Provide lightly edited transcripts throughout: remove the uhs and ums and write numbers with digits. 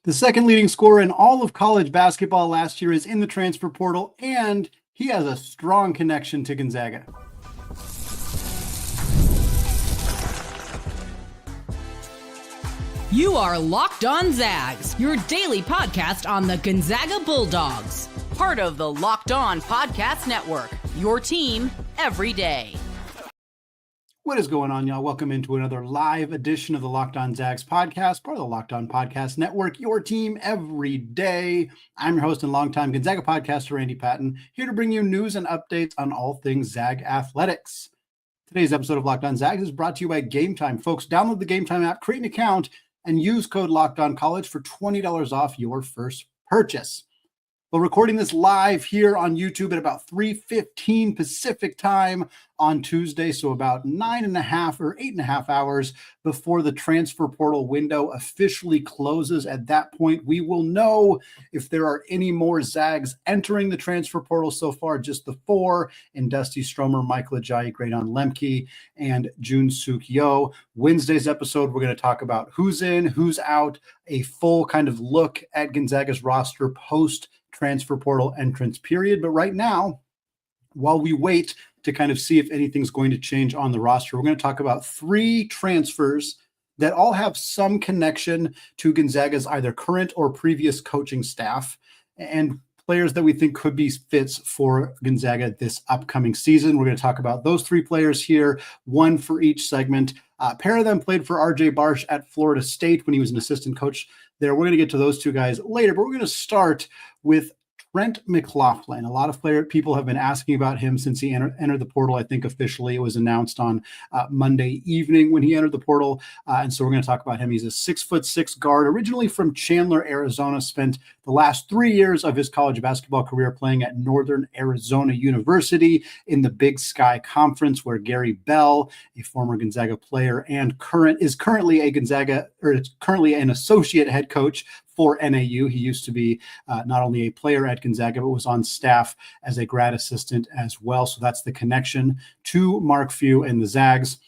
The second leading scorer in all of college basketball last year is in the transfer portal, and he has a strong connection to Gonzaga. You are Locked On Zags, your daily podcast on the Gonzaga Bulldogs. Part of the Locked On Podcast Network, your team every day. What is going on, y'all? Welcome into another live edition of the Locked On Zags podcast, part of the Locked On Podcast Network, your team every day. I'm your host and longtime Gonzaga podcaster, Randy Patton, here to bring you news and updates on all things Zag athletics. Today's episode of Locked On Zags is brought to you by Game Time. Folks, download the Game Time app, create an account, and use code LOCKEDONCollege for $20 off your first purchase. We're recording this live here on YouTube at about 3:15 Pacific time on Tuesday, so about 9.5 or 8.5 hours before the transfer portal window officially closes. At that point, we will know if there are any more Zags entering the transfer portal. So far, just the four: in Dusty Stromer, Michael Ajayi, Graydon Lemke, and Jun Suk Yo. Wednesday's episode, we're going to talk about who's in, who's out, a full kind of look at Gonzaga's roster post transfer portal entrance period. But right now, while we wait to kind of see if anything's going to change on the roster, we're going to talk about three transfers that all have some connection to Gonzaga's either current or previous coaching staff, and players that we think could be fits for Gonzaga this upcoming season. We're going to talk about those three players here, one for each segment. A pair of them played for RJ Barsh at Florida State when he was an assistant coach there. We're going to get to those two guys later, but we're going to start with Trent McLaughlin. A lot of people have been asking about him since he entered the portal. I think officially it was announced on Monday evening when he entered the portal. And so we're going to talk about him. He's a 6'6" guard, originally from Chandler, Arizona, spent the last 3 years of his college basketball career playing at Northern Arizona University in the Big Sky Conference, where Gary Bell, a former Gonzaga player and currently an associate head coach for NAU. He used to be not only a player at Gonzaga, but was on staff as a grad assistant as well. So that's the connection to Mark Few and the Zags.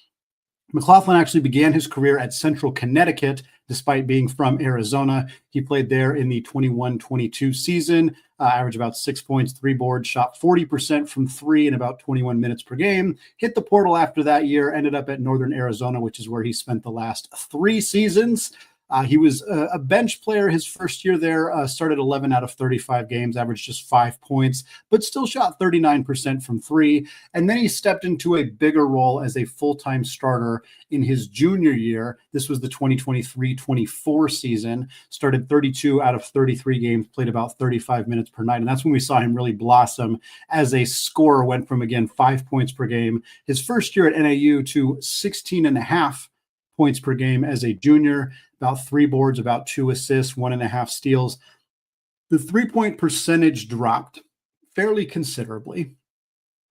McLaughlin actually began his career at Central Connecticut, despite being from Arizona. He played there in the 21-22 season, averaged about 6 points, 3 boards, shot 40% from three in about 21 minutes per game. Hit the portal after that year, ended up at Northern Arizona, which is where he spent the last 3 seasons. He was a bench player his first year there, started 11 out of 35 games, averaged just 5 points, but still shot 39% from three. And then he stepped into a bigger role as a full-time starter in his junior year. This was the 2023-24 season, started 32 out of 33 games, played about 35 minutes per night. And that's when we saw him really blossom as a scorer, went from, again, 5 points per game his first year at NAU to 16.5 points per game as a junior, about 3 boards, about 2 assists, 1.5 steals. The 3-point percentage dropped fairly considerably.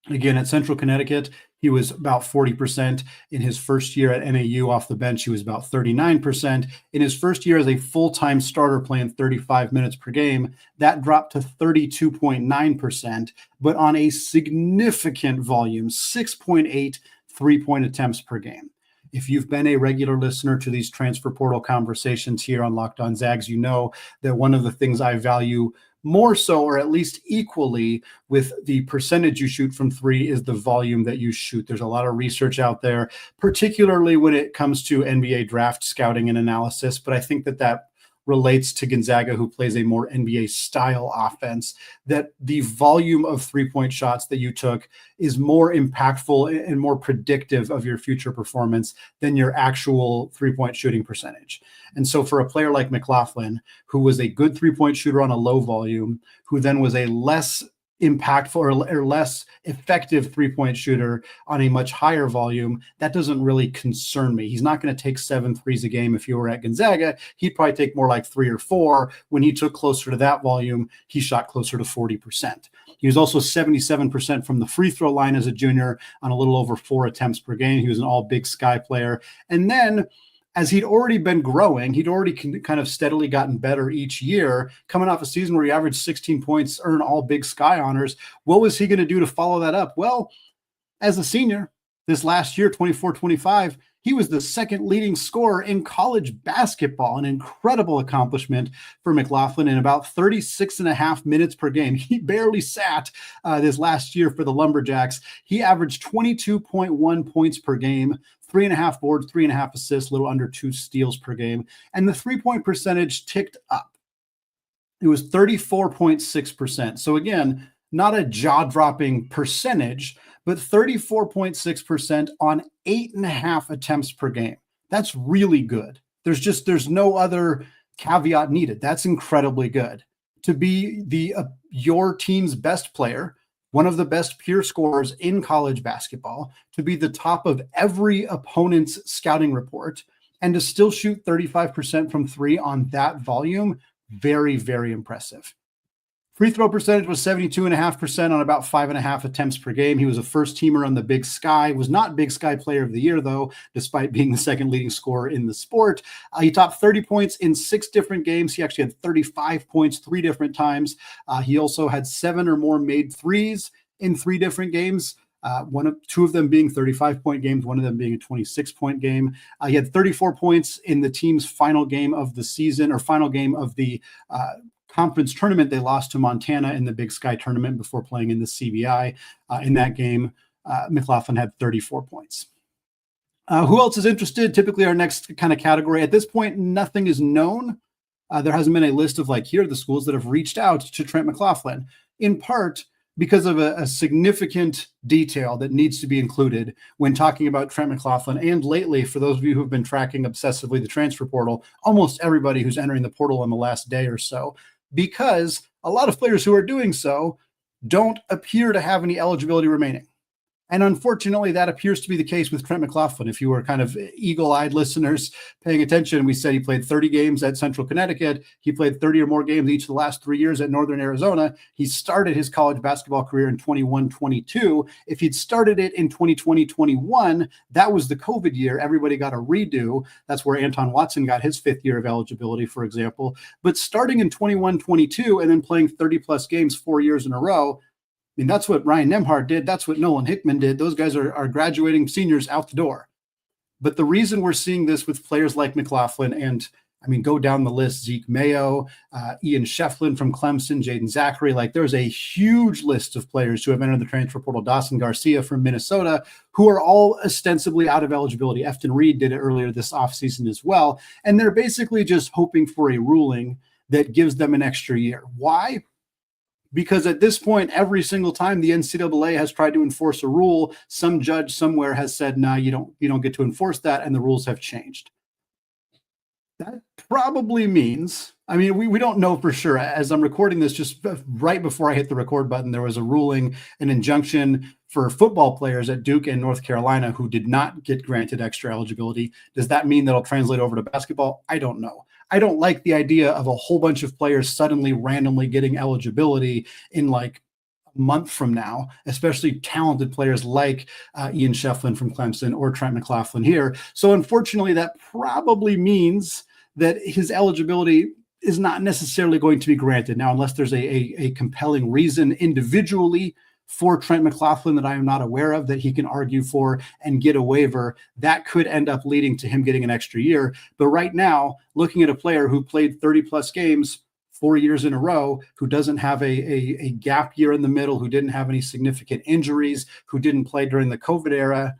Again, at Central Connecticut, he was about 40%. In his first year at NAU off the bench, he was about 39%. In his first year as a full-time starter playing 35 minutes per game, that dropped to 32.9%, but on a significant volume, 6.8 3-point attempts per game. If you've been a regular listener to these transfer portal conversations here on Locked On Zags, you know that one of the things I value more so, or at least equally, with the percentage you shoot from three is the volume that you shoot. There's a lot of research out there, particularly when it comes to NBA draft scouting and analysis, but I think that relates to Gonzaga, who plays a more NBA style offense, that the volume of 3-point shots that you took is more impactful and more predictive of your future performance than your actual 3-point shooting percentage. And so for a player like McLaughlin, who was a good 3-point shooter on a low volume, who then was a less impactful or less effective 3-point shooter on a much higher volume, that doesn't really concern me. He's not going to take 7 threes a game. If he were at Gonzaga, he'd probably take more like 3 or 4. When he took closer to that volume, he shot closer to 40%. He was also 77% from the free throw line as a junior on a little over 4 attempts per game. He was an all Big Sky player. And then, as he'd already been growing, he'd already kind of steadily gotten better each year, coming off a season where he averaged 16 points, earned all Big Sky honors. What was he going to do to follow that up? Well, as a senior, this last year, 24-25, He was the second leading scorer in college basketball, an incredible accomplishment for McLaughlin in about 36 and a half minutes per game. He barely sat this last year for the Lumberjacks. He averaged 22.1 points per game, 3.5 boards, 3.5 assists, a little under 2 steals per game. And the three-point percentage ticked up. It was 34.6%. So again, not a jaw-dropping percentage, but 34.6% on 8.5 attempts per game. That's really good. There's no other caveat needed. That's incredibly good. To be your team's best player, one of the best pure scorers in college basketball, to be the top of every opponent's scouting report, and to still shoot 35% from three on that volume, very, very impressive. Free throw percentage was 72.5% on about 5.5 attempts per game. He was a first teamer on the Big Sky, was not Big Sky Player of the Year, though, despite being the second leading scorer in the sport. He topped 30 points in 6 different games. He actually had 35 points 3 different times. He also had 7 or more made threes in 3 different games. 2 of them being 35-point games, one of them being a 26-point game. He had 34 points in the team's final game of the season, or final game of the conference tournament. They lost to Montana in the Big Sky tournament before playing in the CBI. In that game, McLaughlin had 34 points. Who else is interested? Typically our next kind of category. At this point, nothing is known. There hasn't been a list of here are the schools that have reached out to Trent McLaughlin, in part because of a significant detail that needs to be included when talking about Trent McLaughlin. And lately, for those of you who've been tracking obsessively the transfer portal, almost everybody who's entering the portal in the last day or so, because a lot of players who are doing so don't appear to have any eligibility remaining. And unfortunately, that appears to be the case with Trent McLaughlin. If you were kind of eagle-eyed listeners paying attention, we said he played 30 games at Central Connecticut. He played 30 or more games each of the last 3 years at Northern Arizona. He started his college basketball career in 21-22. If he'd started it in 2020-21, that was the COVID year. Everybody got a redo. That's where Anton Watson got his 5th year of eligibility, for example. But starting in 21-22 and then playing 30-plus games 4 years in a row, I mean, that's what Ryan Nembhard did. That's what Nolan Hickman did. Those guys are graduating seniors out the door. But the reason we're seeing this with players like McLaughlin, and I mean, go down the list, Zeke Mayo, Ian Shefflin from Clemson, Jaden Zachary, there's a huge list of players who have entered the transfer portal. Dawson Garcia from Minnesota, who are all ostensibly out of eligibility. Efton Reed did it earlier this offseason as well. And they're basically just hoping for a ruling that gives them an extra year. Why? Because at this point, every single time the NCAA has tried to enforce a rule, some judge somewhere has said, "No, you don't get to enforce that," and the rules have changed. That probably means, I mean, we don't know for sure. As I'm recording this, just right before I hit the record button, there was a ruling, an injunction for football players at Duke and North Carolina who did not get granted extra eligibility. Does that mean that'll translate over to basketball? I don't know. I don't like the idea of a whole bunch of players suddenly randomly getting eligibility in a month from now, especially talented players like Ian Shefflin from Clemson or Trent McLaughlin here. So unfortunately, that probably means that his eligibility is not necessarily going to be granted. Now, unless there's a compelling reason individually for Trent McLaughlin that I am not aware of that he can argue for and get a waiver, that could end up leading to him getting an extra year. But right now, looking at a player who played 30-plus games 4 years in a row, who doesn't have a gap year in the middle, who didn't have any significant injuries, who didn't play during the COVID era,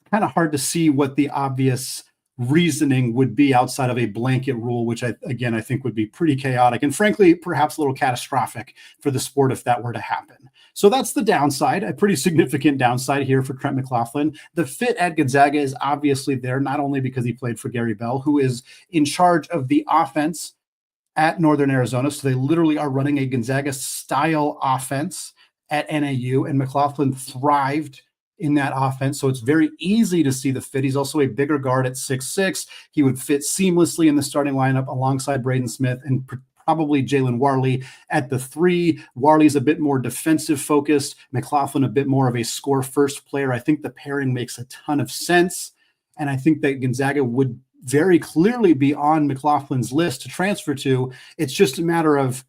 kind of hard to see what the obvious reasoning would be outside of a blanket rule, which I think would be pretty chaotic and frankly, perhaps a little catastrophic for the sport if that were to happen. So that's the downside, a pretty significant downside here for Trent McLaughlin. The fit at Gonzaga is obviously there, not only because he played for Gary Bell, who is in charge of the offense at Northern Arizona. So they literally are running a Gonzaga style offense at NAU, and McLaughlin thrived in that offense. So it's very easy to see the fit. He's also a bigger guard at 6'6". He would fit seamlessly in the starting lineup alongside Braden Smith and probably Jalen Warley at the 3. Warley's a bit more defensive focused. McLaughlin a bit more of a score first player. I think the pairing makes a ton of sense. And I think that Gonzaga would very clearly be on McLaughlin's list to transfer to. It's just a matter of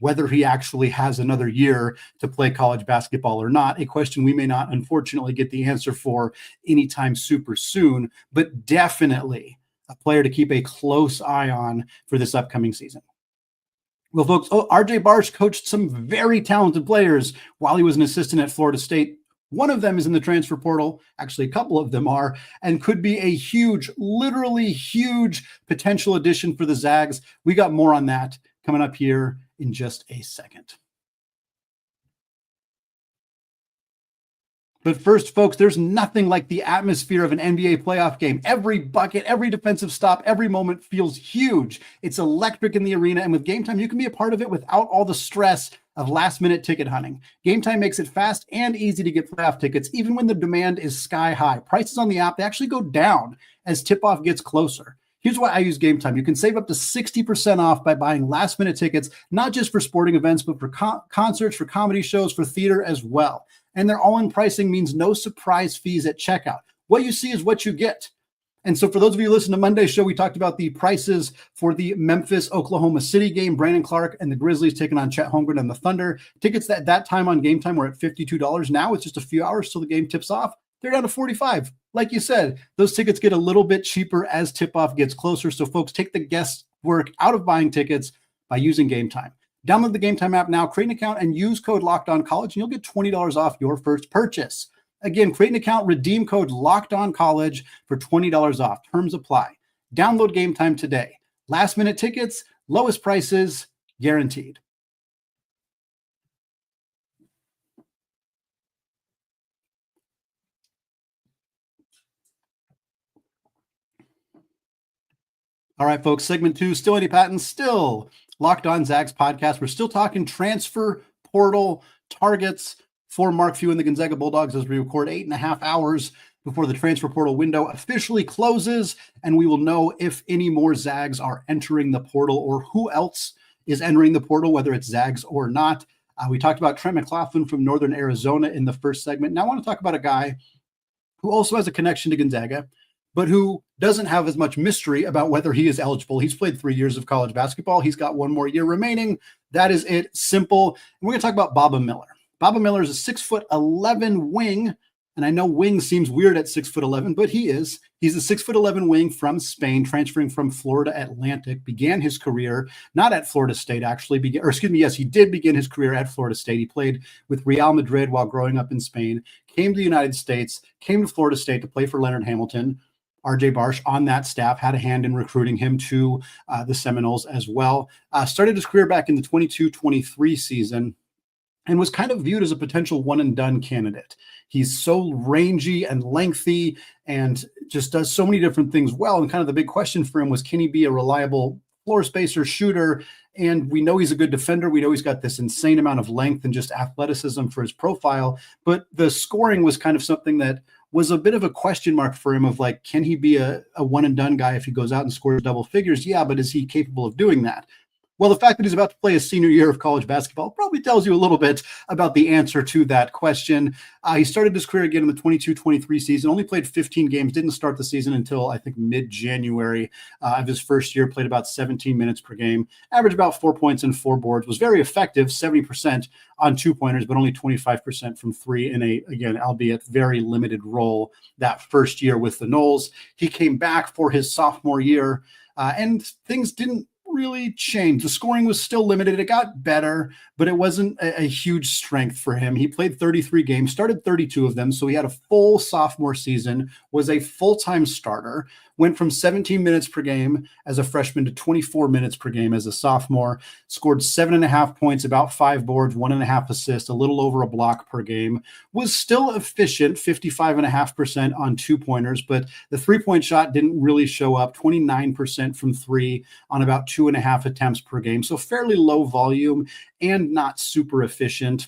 whether he actually has another year to play college basketball or not, a question we may not unfortunately get the answer for anytime super soon, but definitely a player to keep a close eye on for this upcoming season. Well, folks, RJ Barsh coached some very talented players while he was an assistant at Florida State. One of them is in the transfer portal. Actually, a couple of them are, and could be a huge, literally huge potential addition for the Zags. We got more on that coming up here in just a second. But first, folks, there's nothing like the atmosphere of an NBA playoff game. Every bucket, every defensive stop, every moment feels huge. It's electric in the arena, and with Game Time, you can be a part of it without all the stress of last-minute ticket hunting. Game Time makes it fast and easy to get playoff tickets, even when the demand is sky high. Prices on the app, they actually go down as tip-off gets closer. Here's why I use Game Time. You can save up to 60% off by buying last-minute tickets, not just for sporting events, but for concerts, for comedy shows, for theater as well. And their all-in pricing means no surprise fees at checkout. What you see is what you get. And so for those of you who listen to Monday's show, we talked about the prices for the Memphis-Oklahoma City game. Brandon Clark and the Grizzlies taking on Chet Holmgren and the Thunder. Tickets at that time on Game Time were at $52. Now it's just a few hours till the game tips off. They're down to $45. Like you said, those tickets get a little bit cheaper as tip-off gets closer. So folks, take the guesswork out of buying tickets by using Game Time. Download the Game Time app now, create an account, and use code LOCKEDONCollege, and you'll get $20 off your first purchase. Again, create an account, redeem code LOCKEDONCollege for $20 off. Terms apply. Download Game Time today. Last-minute tickets, lowest prices, guaranteed. All right, folks, segment 2, still Eddie Patton, still Locked On Zags podcast. We're still talking transfer portal targets for Mark Few and the Gonzaga Bulldogs as we record 8.5 hours before the transfer portal window officially closes, and we will know if any more Zags are entering the portal or who else is entering the portal, whether it's Zags or not. We talked about Trent McLaughlin from Northern Arizona in the first segment. Now I want to talk about a guy who also has a connection to Gonzaga, but who doesn't have as much mystery about whether he is eligible. He's played 3 years of college basketball. He's got 1 more year remaining. That is it. Simple. And we're going to talk about Baba Miller. Baba Miller is a 6'11" wing. And I know wing seems weird at 6'11", but he is. He's a 6'11" wing from Spain, transferring from Florida Atlantic. Began his career, not at Florida State, actually. Yes, he did begin his career at Florida State. He played with Real Madrid while growing up in Spain, came to the United States, came to Florida State to play for Leonard Hamilton. RJ Barsh on that staff had a hand in recruiting him to the Seminoles as well. Started his career back in the 22-23 season and was kind of viewed as a potential one-and-done candidate. He's so rangy and lengthy and just does so many different things well. And kind of the big question for him was, can he be a reliable floor spacer shooter? And we know he's a good defender. We know he's got this insane amount of length and just athleticism for his profile. But the scoring was kind of something that was a bit of a question mark for him of like, can he be a one-and-done guy if he goes out and scores double figures? Yeah, but is he capable of doing that? Well, the fact that he's about to play his senior year of college basketball probably tells you a little bit about the answer to that question. He started his career again in the 22-23 season, only played 15 games, didn't start the season until I think mid-January of his first year, played about 17 minutes per game, averaged about 4 points and 4 boards, was very effective, 70% on 2-pointers, but only 25% from 3 in a, again, albeit very limited role that first year with the Noles. He came back for his sophomore year and things didn't really changed. The scoring was still limited. It got better, but it wasn't a huge strength for him. He played 33 games, started 32 of them. So he had a full sophomore season, was a full-time starter, went from 17 minutes per game as a freshman to 24 minutes per game as a sophomore, scored 7.5 points, about 5 boards, 1.5 assists, a little over a block per game, was still efficient, 55.5% on 2-pointers, but the 3-point shot didn't really show up, 29% from 3 on about 2.5 attempts per game. So fairly low volume and not super efficient.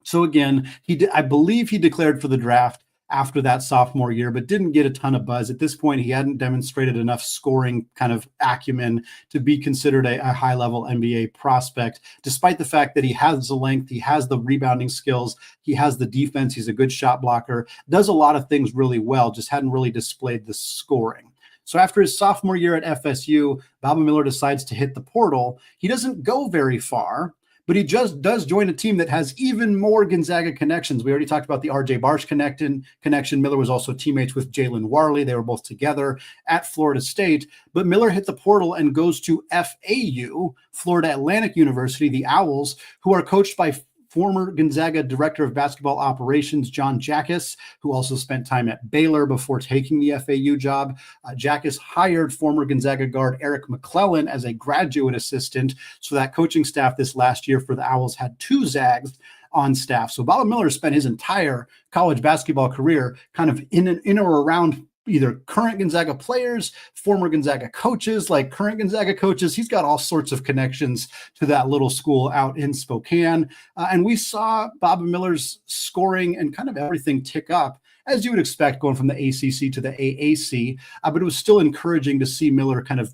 So again, I believe he declared for the draft after that sophomore year, but didn't get a ton of buzz. At this point, he hadn't demonstrated enough scoring kind of acumen to be considered a high-level NBA prospect, despite the fact that he has the length, he has the rebounding skills, he has the defense, he's a good shot blocker, does a lot of things really well, just hadn't really displayed the scoring. So after his sophomore year at FSU, Baba Miller decides to hit the portal. He doesn't go very far, but he just does join a team that has even more Gonzaga connections. We already talked about the RJ Barsh connection. Miller was also teammates with Jalen Warley. They were both together at Florida State, but Miller hit the portal and goes to FAU, Florida Atlantic University, the Owls, who are coached by former Gonzaga Director of Basketball Operations, John Jackas, who also spent time at Baylor before taking the FAU job. Jackas hired former Gonzaga guard Eric McLaughlin as a graduate assistant. So that coaching staff this last year for the Owls had 2 Zags on staff. So Baba Miller spent his entire college basketball career kind of in or around either current Gonzaga players, former Gonzaga coaches, like current Gonzaga coaches. He's got all sorts of connections to that little school out in Spokane. And we saw Baba Miller's scoring and kind of everything tick up, as you would expect, going from the ACC to the AAC. But it was still encouraging to see Miller kind of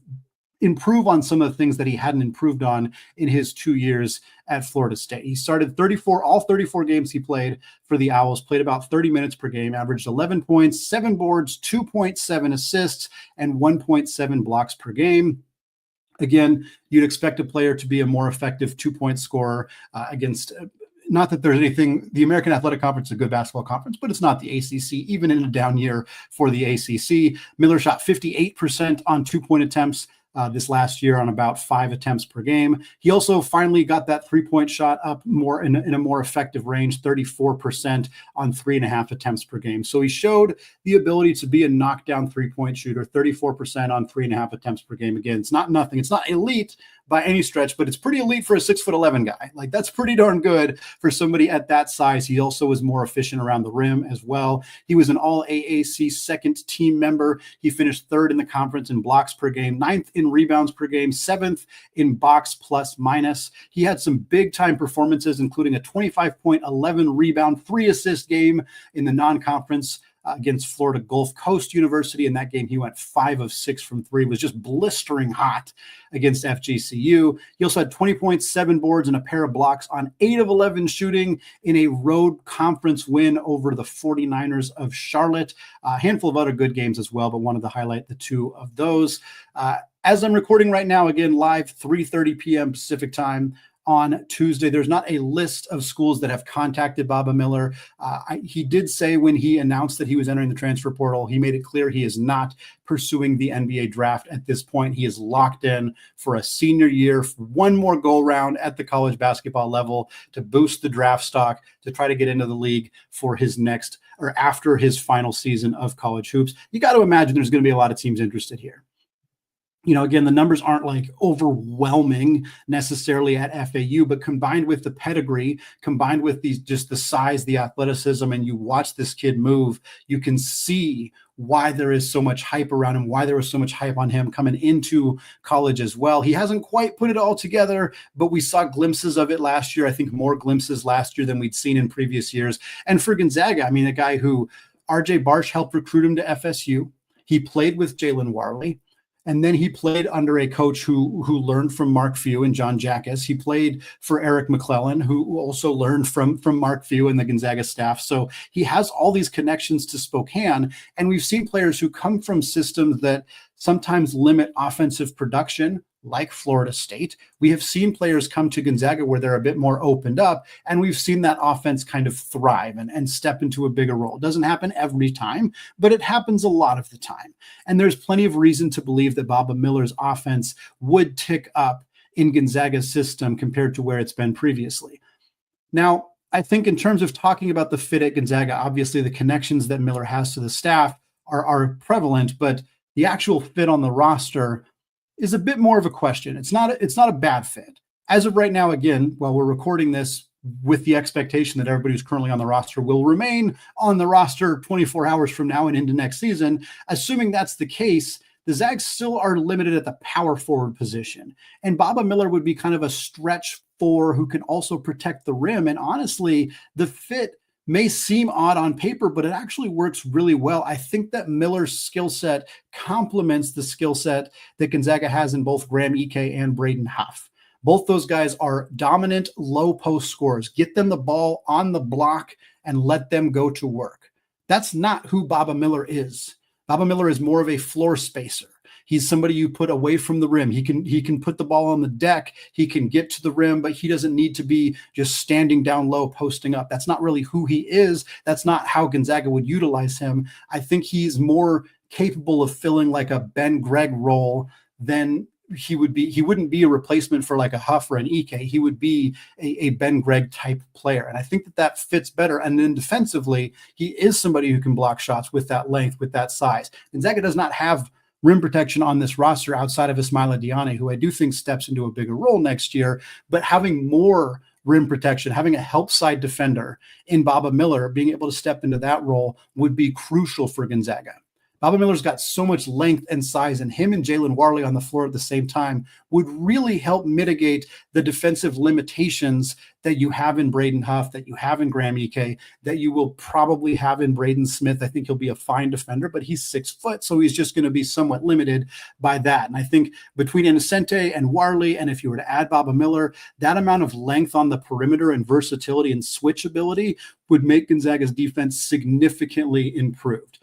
improve on some of the things that he hadn't improved on in his 2 years at Florida State. He started all 34 games he played for the Owls, played about 30 minutes per game, averaged 11 points, 7 boards, 2.7 assists, and 1.7 blocks per game. Again, you'd expect a player to be a more effective 2-point scorer against not that there's anything, the American Athletic Conference is a good basketball conference, but it's not the ACC, even in a down year for the ACC. Miller shot 58% on 2-point attempts this last year on about 5 attempts per game. He also finally got that 3-point shot up more in a more effective range, 34% on 3.5 attempts per game. So he showed the ability to be a knockdown 3-point shooter, 34% on 3.5 attempts per game. Again, it's not nothing. It's not elite by any stretch, but it's pretty elite for a 6'11" guy. Like, that's pretty darn good for somebody at that size. He also was more efficient around the rim as well. He was an all AAC second team member. He finished 3rd in the conference in blocks per game, 9th in rebounds per game, 7th in box plus minus. He had some big time performances, including a 25 point, 11 rebound, 3 assist game in the non-conference against Florida Gulf Coast University. In that game, he went 5 of 6 from 3, was just blistering hot against FGCU. He also had 20 points, 7 boards, and a pair of blocks on 8 of 11 shooting in a road conference win over the 49ers of Charlotte. A handful of other good games as well, but wanted to highlight the 2 of those. As I'm recording right now, again, live 3:30 p.m. Pacific time on Tuesday. There's not a list of schools that have contacted Baba Miller. He did say when he announced that he was entering the transfer portal, he made it clear he is not pursuing the NBA draft at this point. He is locked in for a senior year, for one more go round at the college basketball level to boost the draft stock, to try to get into the league for his next or after his final season of college hoops. You got to imagine there's going to be a lot of teams interested here. You know, again, the numbers aren't like overwhelming necessarily at FAU, but combined with the pedigree, combined with these, just the size, the athleticism, and you watch this kid move, you can see why there is so much hype around him, why there was so much hype on him coming into college as well. He hasn't quite put it all together, but we saw glimpses of it last year. I think more glimpses last year than we'd seen in previous years. And for Gonzaga, I mean, a guy who RJ Barsh helped recruit him to FSU. He played with Jalen Warley. And then he played under a coach who learned from Mark Few and John Jackas. He played for Eric McLaughlin, who also learned from Mark Few and the Gonzaga staff. So he has all these connections to Spokane. And we've seen players who come from systems that sometimes limit offensive production, like Florida State. We have seen players come to Gonzaga where they're a bit more opened up, and we've seen that offense kind of thrive and step into a bigger role. It doesn't happen every time, but it happens a lot of the time. And there's plenty of reason to believe that Baba Miller's offense would tick up in Gonzaga's system compared to where it's been previously. Now, I think in terms of talking about the fit at Gonzaga, obviously the connections that Miller has to the staff are prevalent, but the actual fit on the roster is a bit more of a question. It's not a bad fit. As of right now, again, while we're recording this with the expectation that everybody who's currently on the roster will remain on the roster 24 hours from now and into next season, assuming that's the case, the Zags still are limited at the power forward position. And Baba Miller would be kind of a stretch 4 who can also protect the rim. And honestly, the fit may seem odd on paper, but it actually works really well. I think that Miller's skill set complements the skill set that Gonzaga has in both Graham Ike and Braden Huff. Both those guys are dominant low post scorers. Get them the ball on the block and let them go to work. That's not who Baba Miller is. Baba Miller is more of a floor spacer. He's somebody you put away from the rim. He can put the ball on the deck. He can get to the rim, but he doesn't need to be just standing down low, posting up. That's not really who he is. That's not how Gonzaga would utilize him. I think he's more capable of filling like a Ben Gregg role than he wouldn't be a replacement for like a Huff or an Ike. He would be a Ben Gregg type player. And I think that fits better. And then defensively, he is somebody who can block shots with that length, with that size. Gonzaga does not have rim protection on this roster outside of Ismaila Diane, who I do think steps into a bigger role next year, but having more rim protection, having a help side defender in Baba Miller, being able to step into that role would be crucial for Gonzaga. Baba Miller's got so much length and size, and him and Jalen Warley on the floor at the same time would really help mitigate the defensive limitations that you have in Braden Huff, that you have in Graham Ike, that you will probably have in Braden Smith. I think he'll be a fine defender, but he's 6 foot, so he's just going to be somewhat limited by that. And I think between Innocente and Warley, and if you were to add Baba Miller, that amount of length on the perimeter and versatility and switchability would make Gonzaga's defense significantly improved.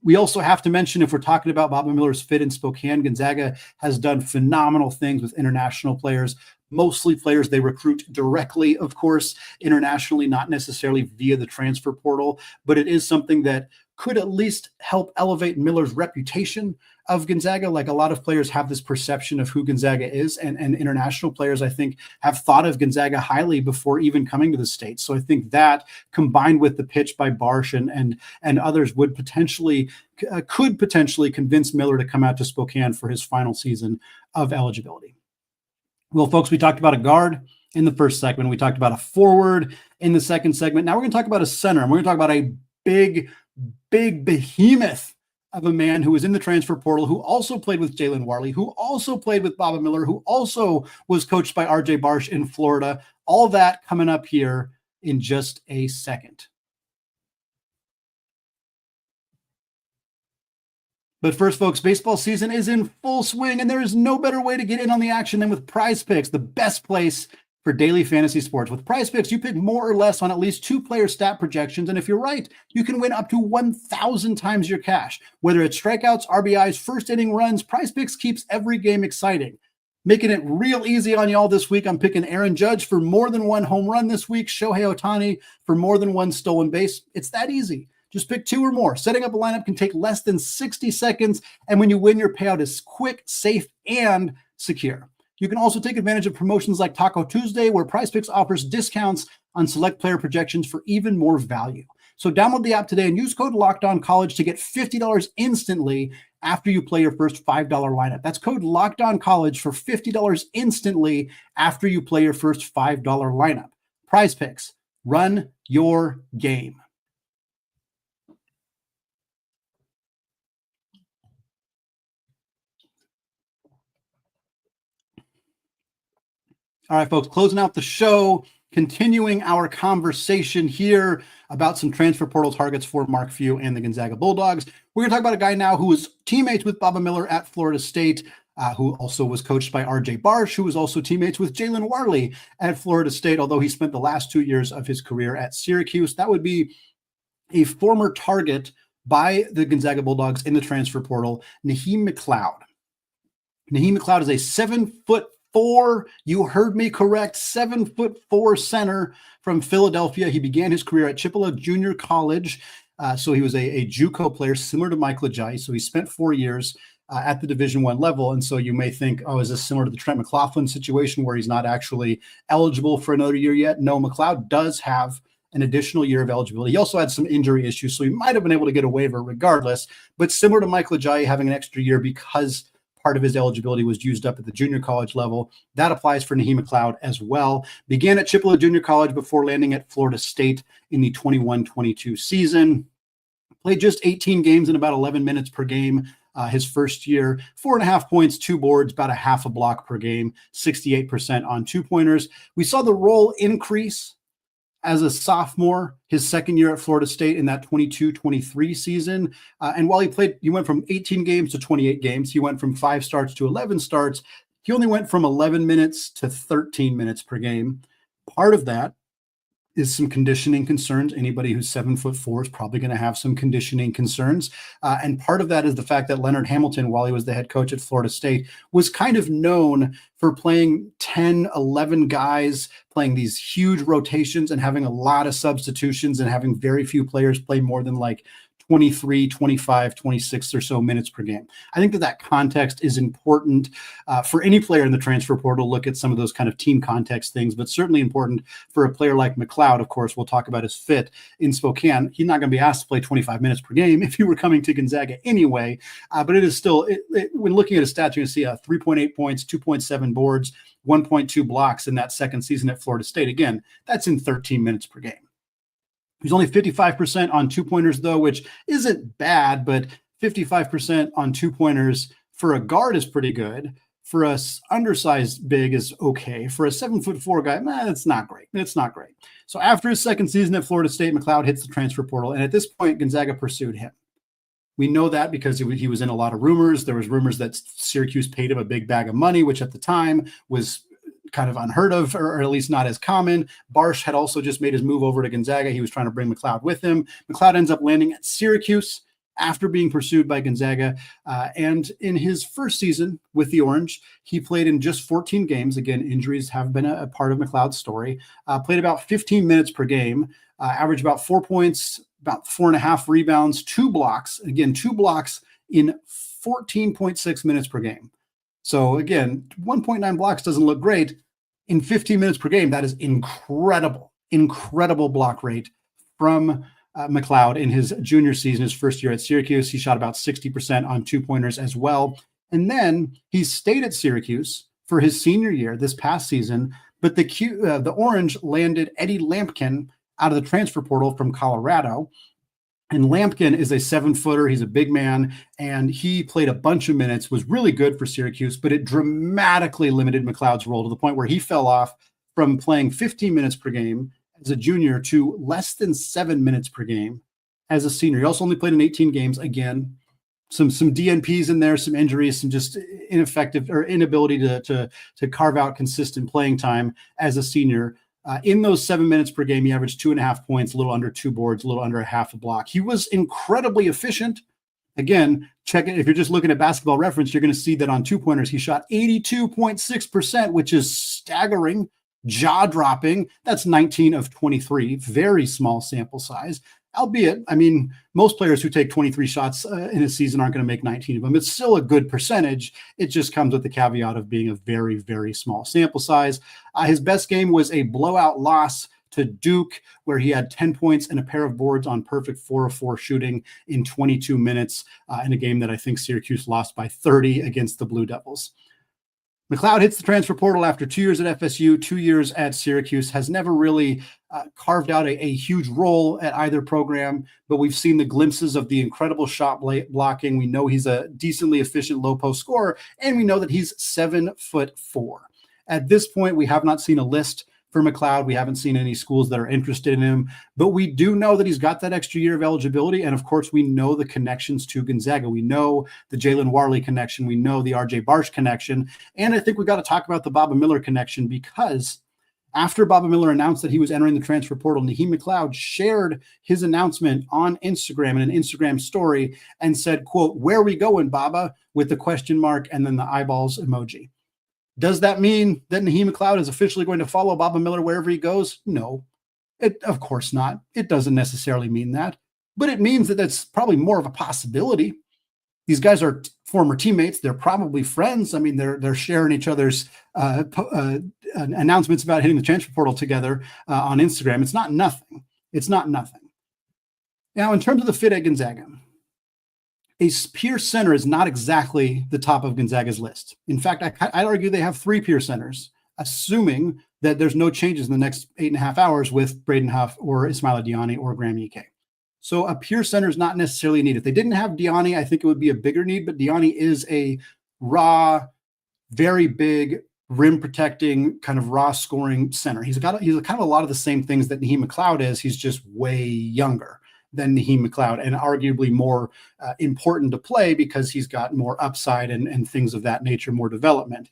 We also have to mention, if we're talking about Baba Miller's fit in Spokane, Gonzaga has done phenomenal things with international players, mostly players they recruit directly, of course, internationally, not necessarily via the transfer portal, but it is something that could at least help elevate Miller's reputation of Gonzaga. Like, a lot of players have this perception of who Gonzaga is, and international players, I think, have thought of Gonzaga highly before even coming to the States. So I think that, combined with the pitch by Barsh and others, could potentially convince Miller to come out to Spokane for his final season of eligibility. Well, folks, we talked about a guard in the first segment. We talked about a forward in the second segment. Now we're going to talk about a center, and we're going to talk about a big behemoth of a man who was in the transfer portal, who also played with Jalen Warley, who also played with Baba Miller, who also was coached by RJ Barsh in Florida. All that coming up here in just a second. But first, folks, baseball season is in full swing, and there is no better way to get in on the action than with PrizePicks, the best place for daily fantasy sports. With PrizePicks, you pick more or less on at least 2 player stat projections, and if you're right, you can win up to 1,000 times your cash. Whether it's strikeouts, RBIs, first inning runs, PrizePicks keeps every game exciting. Making it real easy on y'all this week, I'm picking Aaron Judge for more than 1 home run this week, Shohei Ohtani for more than 1 stolen base. It's that easy. Just pick 2 or more. Setting up a lineup can take less than 60 seconds, and when you win, your payout is quick, safe, and secure. You can also take advantage of promotions like Taco Tuesday, where PrizePicks offers discounts on select player projections for even more value. So download the app today and use code LOCKEDONCollege to get $50 instantly after you play your first $5 lineup. That's code LOCKEDONCollege for $50 instantly after you play your first $5 lineup. PrizePicks, run your game. All right, folks, closing out the show, continuing our conversation here about some transfer portal targets for Mark Few and the Gonzaga Bulldogs. We're going to talk about a guy now who was teammates with Baba Miller at Florida State, who also was coached by RJ Barsh, who was also teammates with Jalen Warley at Florida State, although he spent the last 2 years of his career at Syracuse. That would be a former target by the Gonzaga Bulldogs in the transfer portal, Nheem Mloud. Nheem Mloud is a 7'4", you heard me correct, 7'4" center from Philadelphia. He began his career at Chippewa Junior College. So he was a JUCO player similar to Mike Legai. So he spent 4 years at the Division I level. And so you may think, oh, is this similar to the Trent McLaughlin situation where he's not actually eligible for another year yet? No, Mloud does have an additional year of eligibility. He also had some injury issues, so he might have been able to get a waiver regardless. But similar to Mike Legai having an extra year because part of his eligibility was used up at the junior college level, that applies for Nheem Mloud as well. Began at Chippewa Junior College before landing at Florida State in the 21-22 season. Played just 18 games in about 11 minutes per game his first year. 4.5 points, 2 boards, about a half a block per game, 68% on 2-pointers. We saw the role increase as a sophomore, his second year at Florida State in that 22-23 season. And while he went from 18 games to 28 games. He went from 5 starts to 11 starts. He only went from 11 minutes to 13 minutes per game. Part of that is some conditioning concerns. Anybody who's 7'4" is probably going to have some conditioning concerns. And part of that is the fact that Leonard Hamilton, while he was the head coach at Florida State, was kind of known for playing 10, 11 guys, playing these huge rotations and having a lot of substitutions and having very few players play more than like 23, 25, 26 or so minutes per game. I think that context is important for any player in the transfer portal. Look at some of those kind of team context things, but certainly important for a player like McLeod. Of course, we'll talk about his fit in Spokane. He's not going to be asked to play 25 minutes per game if he were coming to Gonzaga anyway. But it is still, when looking at his stats, you're going to see 3.8 points, 2.7 boards, 1.2 blocks in that second season at Florida State. Again, that's in 13 minutes per game. He's only 55% on two-pointers, though, which isn't bad, but 55% on two-pointers for a guard is pretty good. For a undersized big is okay. For a 7'4" guy, it's not great. It's not great. So after his second season at Florida State, McLeod hits the transfer portal, and at this point, Gonzaga pursued him. We know that because he was in a lot of rumors. There was rumors that Syracuse paid him a big bag of money, which at the time was kind of unheard of, or at least not as common. Barsh had also just made his move over to Gonzaga. He was trying to bring McLeod with him. McLeod ends up landing at Syracuse after being pursued by Gonzaga. And in his first season with the Orange, he played in just 14 games. Again, injuries have been a part of McLeod's story. Played about 15 minutes per game, averaged about 4 points, about 4.5 rebounds, 2 blocks. Again, 2 blocks in 14.6 minutes per game. So again, 1.9 blocks doesn't look great. In 15 minutes per game, that is incredible block rate from McLeod in his junior season, his first year at Syracuse. He shot about 60% on two-pointers as well. And then he stayed at Syracuse for his senior year this past season, but the Orange landed Eddie Lampkin out of the transfer portal from Colorado. And Lampkin is a 7-footer. He's a big man, and he played a bunch of minutes, was really good for Syracuse, but it dramatically limited McLeod's role to the point where he fell off from playing 15 minutes per game as a junior to less than 7 minutes per game as a senior. He also only played in 18 games. Again, some DNPs in there, some injuries, some just ineffective or inability to carve out consistent playing time as a senior. In those 7 minutes per game, he averaged 2.5 points, a little under 2 boards, a little under a half a block. He was incredibly efficient. Again, check it. If you're just looking at Basketball Reference, you're going to see that on two-pointers, he shot 82.6%, which is staggering, jaw-dropping. That's 19 of 23, very small sample size. Albeit, I mean, most players who take 23 shots in a season aren't going to make 19 of them. It's still a good percentage. It just comes with the caveat of being a very, very small sample size. His best game was a blowout loss to Duke, where he had 10 points and a pair of boards on perfect 4 of 4 shooting in 22 minutes in a game that I think Syracuse lost by 30 against the Blue Devils. McLeod hits the transfer portal after 2 years at FSU, 2 years at Syracuse, has never really carved out a huge role at either program, but we've seen the glimpses of the incredible shot blocking. We know he's a decently efficient low post scorer, and we know that he's 7'4". At this point, we have not seen a list for McLeod. We haven't seen any schools that are interested in him, but we do know that he's got that extra year of eligibility. And of course, we know the connections to Gonzaga. We know the Jalen Warley connection. We know the RJ Barsh connection. And I think we got to talk about the Baba Miller connection, because after Baba Miller announced that he was entering the transfer portal, Nheem Mloud shared his announcement on Instagram in an Instagram story and said, quote, "Where are we going, Baba?" with the question mark and then the eyeballs emoji. Does that mean that Nheem Mloud is officially going to follow Baba Miller wherever he goes? No, of course not. It doesn't necessarily mean that, but it means that that's probably more of a possibility. These guys are former teammates. They're probably friends. I mean, they're sharing each other's announcements about hitting the transfer portal together on Instagram. It's not nothing. It's not nothing. Now, in terms of the fit at Gonzaga, a pure center is not exactly the top of Gonzaga's list. In fact, I'd argue they have 3 pure centers, assuming that there's no changes in the next 8.5 hours with Braden Huff or Ismaila Diani or Graham Ike. So a pure center is not necessarily needed. If they didn't have Diani, I think it would be a bigger need, but Diani is a raw, very big, rim protecting, kind of raw scoring center. He's kind of a lot of the same things that Nheem Mloud is. He's just way younger than Nheem Mloud, and arguably more important to play because he's got more upside and things of that nature, more development.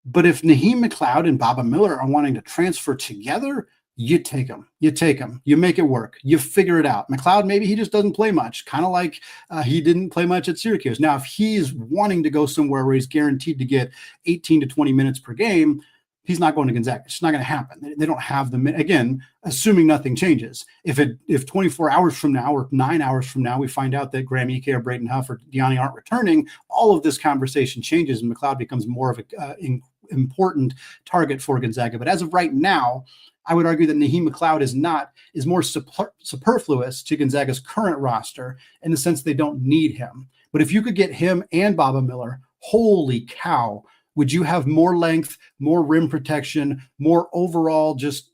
But if Nheem Mloud and Baba Miller are wanting to transfer together, you take him. You make it work. You figure it out. McLeod, maybe he just doesn't play much, kind of like he didn't play much at Syracuse. Now, if he's wanting to go somewhere where he's guaranteed to get 18 to 20 minutes per game, he's not going to Gonzaga. It's not going to happen. They don't have the, again, assuming nothing changes. If 24 hours from now or 9 hours from now, we find out that Graham Ike or Brayton Huff or Deani aren't returning, all of this conversation changes and McLeod becomes more of an important target for Gonzaga. But as of right now, I would argue that Nheem Mloud is more superfluous to Gonzaga's current roster in the sense they don't need him. But if you could get him and Baba Miller, holy cow, would you have more length, more rim protection, more overall just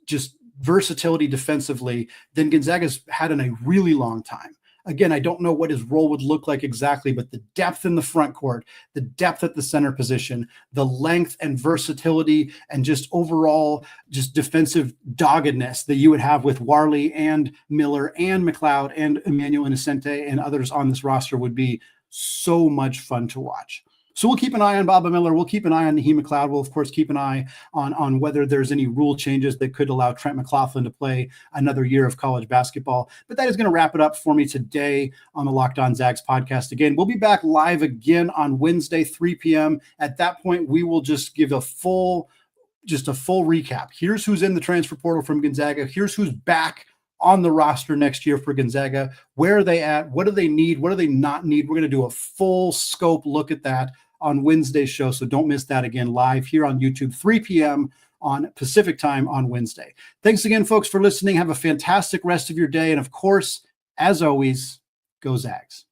versatility defensively than Gonzaga's had in a really long time? Again, I don't know what his role would look like exactly, but the depth in the front court, the depth at the center position, the length and versatility, and just overall just defensive doggedness that you would have with Warley and Miller and McLeod and Emmanuel Innocente and others on this roster would be so much fun to watch. So we'll keep an eye on Baba Miller. We'll keep an eye on Nheem Mloud. We'll, of course, keep an eye on whether there's any rule changes that could allow Trent McLaughlin to play another year of college basketball. But that is going to wrap it up for me today on the Locked On Zags podcast. Again, we'll be back live again on Wednesday, 3 p.m. At that point, we will just give a full recap. Here's who's in the transfer portal from Gonzaga. Here's who's back on the roster next year for Gonzaga. Where are they at? What do they need? What do they not need? We're going to do a full scope look at that on Wednesday's show. So don't miss that again live here on YouTube, 3 p.m. on Pacific time on Wednesday. Thanks again, folks, for listening. Have a fantastic rest of your day. And of course, as always, go Zags.